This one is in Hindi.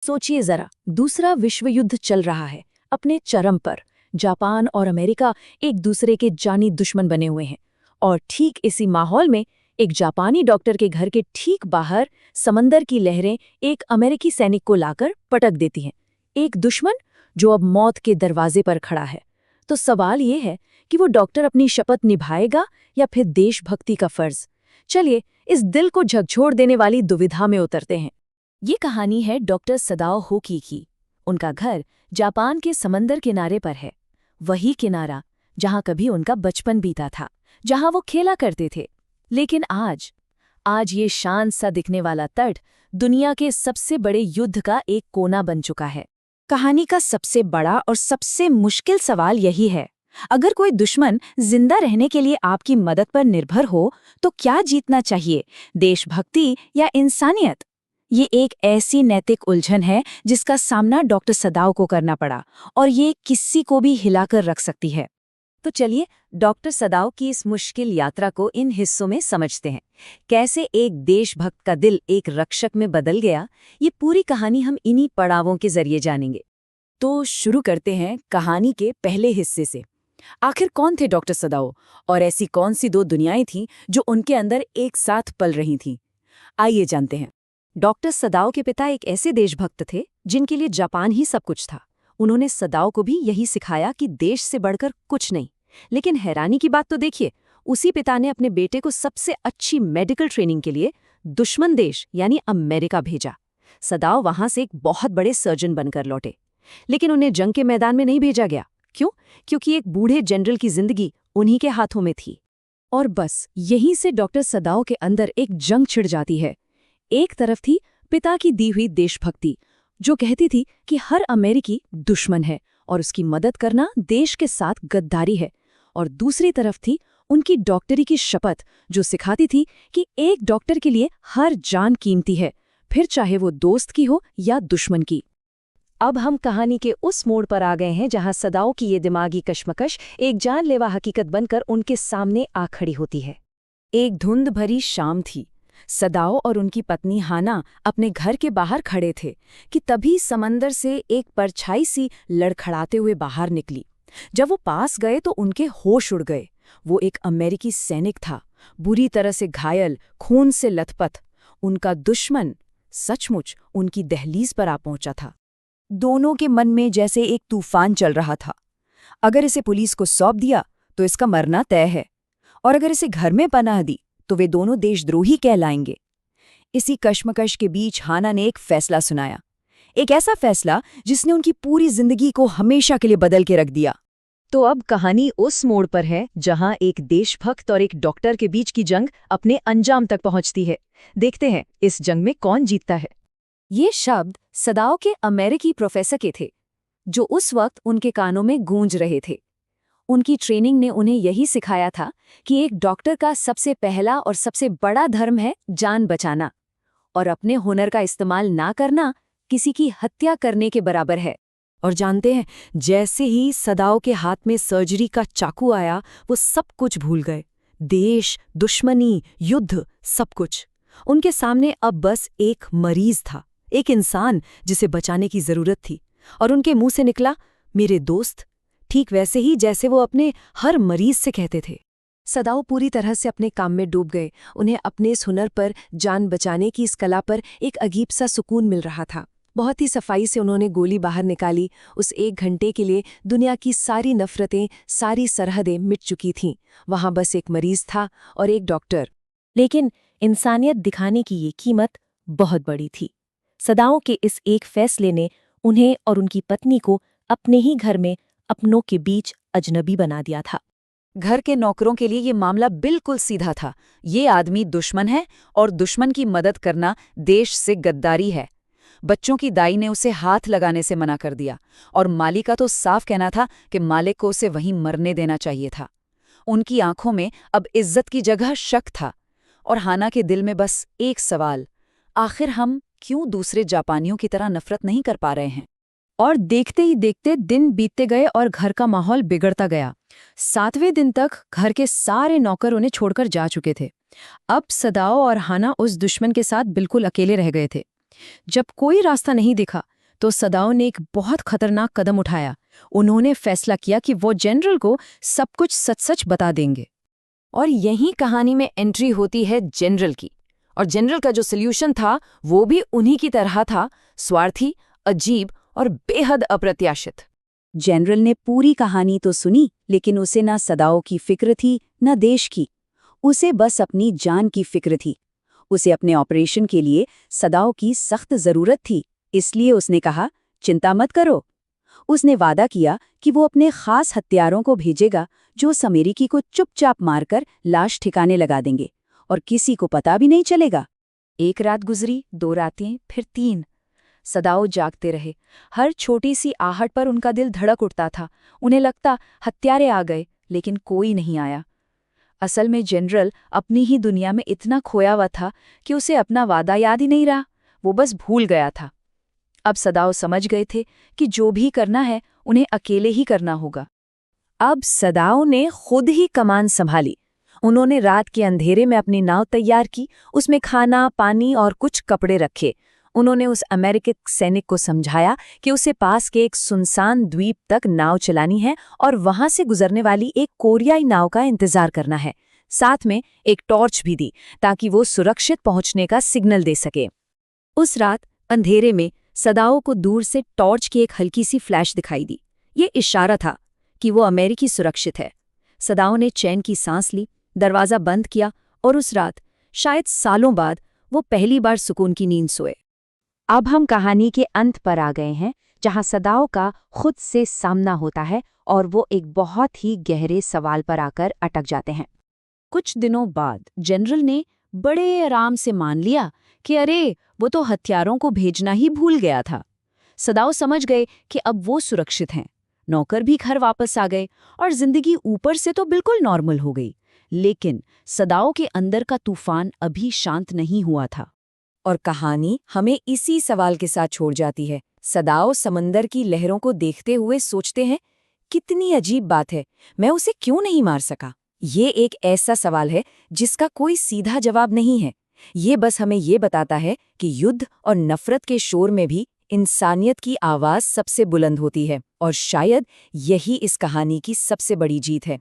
सोचिए जरा, दूसरा विश्व युद्ध चल रहा है, अपने चरम पर। जापान और अमेरिका एक दूसरे के जानी दुश्मन बने हुए हैं। और ठीक इसी माहौल में एक जापानी डॉक्टर के घर के ठीक बाहर समंदर की लहरें एक अमेरिकी सैनिक को लाकर पटक देती हैं। एक दुश्मन जो अब मौत के दरवाजे पर खड़ा है। तो सवाल ये है कि वो डॉक्टर अपनी शपथ निभाएगा या फिर देशभक्ति का फर्ज। चलिए इस दिल को झकझोर देने वाली दुविधा में उतरते हैं। ये कहानी है डॉक्टर सदाओ होकी की। उनका घर जापान के समंदर किनारे पर है, वही किनारा जहां कभी उनका बचपन बीता था, जहां वो खेला करते थे। लेकिन आज ये शांत सा दिखने वाला तट दुनिया के सबसे बड़े युद्ध का एक कोना बन चुका है। कहानी का सबसे बड़ा और सबसे मुश्किल सवाल यही है, अगर कोई दुश्मन जिंदा रहने के लिए आपकी मदद पर निर्भर हो तो क्या जीतना चाहिए, देशभक्ति या इंसानियत? ये एक ऐसी नैतिक उलझन है जिसका सामना डॉक्टर सदाओ को करना पड़ा, और ये किसी को भी हिलाकर रख सकती है। तो चलिए डॉक्टर सदाओ की इस मुश्किल यात्रा को इन हिस्सों में समझते हैं। कैसे एक देशभक्त का दिल एक रक्षक में बदल गया, ये पूरी कहानी हम इन्हीं पड़ावों के जरिए जानेंगे। तो शुरू करते हैं कहानी के पहले हिस्से से। आखिर कौन थे डॉक्टर सदाओ, और ऐसी कौन सी दो दुनियाएं थीं जो उनके अंदर एक साथ पल रही थीं? आइए जानते हैं। डॉक्टर सदाओ के पिता एक ऐसे देशभक्त थे जिनके लिए जापान ही सब कुछ था। उन्होंने सदाओ को भी यही सिखाया कि देश से बढ़कर कुछ नहीं। लेकिन हैरानी की बात तो देखिए, उसी पिता ने अपने बेटे को सबसे अच्छी मेडिकल ट्रेनिंग के लिए दुश्मन देश यानी अमेरिका भेजा। सदाओ वहां से एक बहुत बड़े सर्जन बनकर लौटे, लेकिन उन्हें जंग के मैदान में नहीं भेजा गया। क्यों? क्योंकि एक बूढ़े जनरल की जिंदगी उन्हीं के हाथों में थी। और बस यहीं से डॉक्टर सदाओ के अंदर एक जंग छिड़ जाती है। एक तरफ थी पिता की दी हुई देशभक्ति, जो कहती थी कि हर अमेरिकी दुश्मन है और उसकी मदद करना देश के साथ गद्दारी है। और दूसरी तरफ थी उनकी डॉक्टरी की शपथ, जो सिखाती थी कि एक डॉक्टर के लिए हर जान कीमती है, फिर चाहे वो दोस्त की हो या दुश्मन की। अब हम कहानी के उस मोड़ पर आ गए हैं जहां सदाओ की ये दिमागी कश्मकश एक जानलेवा हकीकत बनकर उनके सामने आ खड़ी होती है। एक धुंध भरी शाम थी। सदाओ और उनकी पत्नी हाना अपने घर के बाहर खड़े थे कि तभी समंदर से एक परछाई सी लड़खड़ाते हुए बाहर निकली। जब वो पास गए तो उनके होश उड़ गए। वो एक अमेरिकी सैनिक था, बुरी तरह से घायल, खून से लथपथ। उनका दुश्मन सचमुच उनकी दहलीज पर आ पहुंचा था। दोनों के मन में जैसे एक तूफान चल रहा था। अगर इसे पुलिस को सौंप दिया तो इसका मरना तय है, और अगर इसे घर में पनाह दी तो वे दोनों देशद्रोही कहलाएंगे। इसी कश्मकश के बीच हाना ने एक फैसला सुनाया, एक ऐसा फैसला जिसने उनकी पूरी जिंदगी को हमेशा के लिए बदल के रख दिया। तो अब कहानी उस मोड़ पर है जहां एक देशभक्त और एक डॉक्टर के बीच की जंग अपने अंजाम तक पहुंचती है। देखते हैं इस जंग में कौन जीतता है। ये शब्द सदाओ के अमेरिकी प्रोफेसर के थे, जो उस वक्त उनके कानों में गूंज रहे थे। उनकी ट्रेनिंग ने उन्हें यही सिखाया था कि एक डॉक्टर का सबसे पहला और सबसे बड़ा धर्म है जान बचाना, और अपने हुनर का इस्तेमाल ना करना किसी की हत्या करने के बराबर है। और जानते हैं, जैसे ही सदाओ के हाथ में सर्जरी का चाकू आया, वो सब कुछ भूल गए। देश, दुश्मनी, युद्ध, सब कुछ। उनके सामने अब बस एक मरीज था, एक इंसान जिसे बचाने की जरूरत थी। और उनके मुंह से निकला, मेरे दोस्त, ठीक वैसे ही जैसे वो अपने हर मरीज से कहते थे। सदाओ पूरी तरह से अपने काम में डूब गए। उन्हें अपने इस हुनर पर, जान बचाने की इस कला पर एक अजीब सा सुकून मिल रहा था। बहुत ही सफाई से उन्होंने गोली बाहर निकाली। उस 1 घंटे के लिए दुनिया की सारी नफरतें, सारी सरहदें मिट चुकी थीं। वहां बस एक मरीज था और एक डॉक्टर। लेकिन इंसानियत दिखाने की ये कीमत बहुत बड़ी थी। सदाओ के इस एक फैसले ने उन्हें और उनकी पत्नी को अपने ही घर में अपनों के बीच अजनबी बना दिया था। घर के नौकरों के लिए ये मामला बिल्कुल सीधा था। ये आदमी दुश्मन है और दुश्मन की मदद करना देश से गद्दारी है। बच्चों की दाई ने उसे हाथ लगाने से मना कर दिया, और माली का तो साफ कहना था कि मालिक को उसे वहीं मरने देना चाहिए था। उनकी आंखों में अब इज्जत की जगह शक था, और हाना के दिल में बस एक सवाल, आखिर हम क्यों दूसरे जापानियों की तरह नफरत नहीं कर पा रहे हैं? और देखते ही देखते दिन बीतते गए और घर का माहौल बिगड़ता गया। 7वें दिन तक घर के सारे नौकर उन्हें छोड़कर जा चुके थे। अब सदाओ और हाना उस दुश्मन के साथ बिल्कुल अकेले रह गए थे। जब कोई रास्ता नहीं दिखा तो सदाओ ने एक बहुत खतरनाक कदम उठाया। उन्होंने फैसला किया कि वो जनरल को सब कुछ सच-सच बता देंगे। और यही कहानी में एंट्री होती है जनरल की। और जनरल का जो सल्यूशन था वो भी उन्हीं की तरह था, स्वार्थी, अजीब और बेहद अप्रत्याशित। जनरल ने पूरी कहानी तो सुनी, लेकिन उसे ना सदाओ की फिक्र थी न देश की। उसे बस अपनी जान की फिक्र थी। उसे अपने ऑपरेशन के लिए सदाओ की सख्त जरूरत थी, इसलिए उसने कहा, चिंता मत करो। उसने वादा किया कि वो अपने खास हथियारों को भेजेगा जो उस अमेरिकी को चुपचाप मारकर लाश ठिकाने लगा देंगे और किसी को पता भी नहीं चलेगा। एक रात गुजरी, 2 रातें, फिर 3। सदाओ जागते रहे। हर छोटी सी आहट पर उनका दिल धड़क उठता था। उन्हें लगता हत्यारे आ गए, लेकिन कोई नहीं आया। असल में जनरल अपनी ही दुनिया में इतना खोया हुआ था कि उसे अपना वादा याद ही नहीं रहा, वो बस भूल गया था। अब सदाओ समझ गए थे कि जो भी करना है उन्हें अकेले ही करना होगा। अब सदाओ ने खुद ही कमान संभाली। उन्होंने रात के अंधेरे में अपनी नाव तैयार की, उसमें खाना, पानी और कुछ कपड़े रखे। उन्होंने उस अमेरिकी सैनिक को समझाया कि उसे पास के एक सुनसान द्वीप तक नाव चलानी है और वहां से गुजरने वाली एक कोरियाई नाव का इंतजार करना है। साथ में एक टॉर्च भी दी ताकि वो सुरक्षित पहुंचने का सिग्नल दे सके। उस रात अंधेरे में सदाओ को दूर से टॉर्च की एक हल्की सी फ्लैश दिखाई दी। ये इशारा था कि वो अमेरिकी सुरक्षित है। सदाओ ने चैन की सांस ली, दरवाज़ा बंद किया और उस रात, शायद सालों बाद, वो पहली बार सुकून की नींद सोए। अब हम कहानी के अंत पर आ गए हैं, जहां सदाओ का खुद से सामना होता है और वो एक बहुत ही गहरे सवाल पर आकर अटक जाते हैं। कुछ दिनों बाद जनरल ने बड़े आराम से मान लिया कि अरे, वो तो हथियारों को भेजना ही भूल गया था। सदाओ समझ गए कि अब वो सुरक्षित हैं। नौकर भी घर वापस आ गए और जिंदगी ऊपर से तो बिल्कुल नॉर्मल हो गई। लेकिन सदाओ के अंदर का तूफान अभी शांत नहीं हुआ था। और कहानी हमें इसी सवाल के साथ छोड़ जाती है। सदाओ समंदर की लहरों को देखते हुए सोचते हैं, कितनी अजीब बात है, मैं उसे क्यों नहीं मार सका। ये एक ऐसा सवाल है जिसका कोई सीधा जवाब नहीं है। ये बस हमें ये बताता है कि युद्ध और नफरत के शोर में भी इंसानियत की आवाज़ सबसे बुलंद होती है, और शायद यही इस कहानी की सबसे बड़ी जीत है।